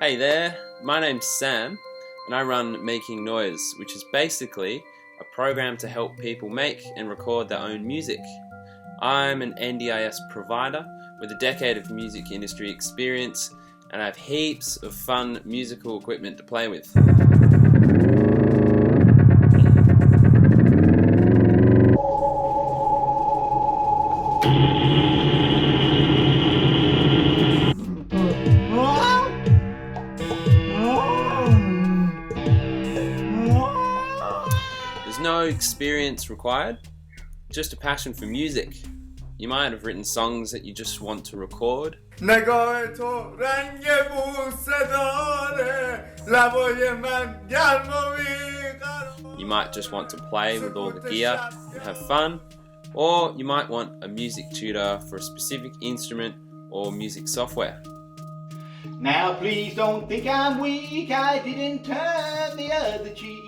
Hey there, my name's Sam and I run Making Noise, which is basically a program to help people make and record their own music. I'm an NDIS provider with a decade of music industry experience and I have heaps of fun musical equipment to play with. There's no experience required, just a passion for music. You might have written songs that you just want to record. You might just want to play with all the gear and have fun, or you might want a music tutor for a specific instrument or music software. Now please don't think I'm weak, I didn't turn the other cheek,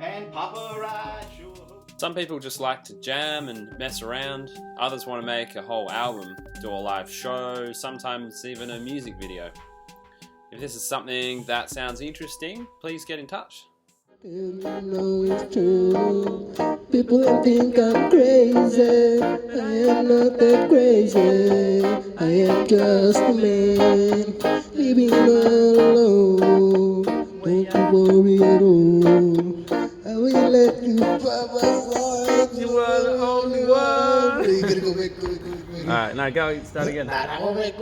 and Papa I sure hope. Some people just like to jam and mess around, others want to make a whole album, do a live show, sometimes even a music video. If this is something that sounds interesting, please get in touch. You know it's true. People think I'm crazy. I am not that crazy. I am just a man living alone. Don't you worry at all. I will let you by my side. You are the only one. You gotta go back. Alright, now go, start again. Nah, go back.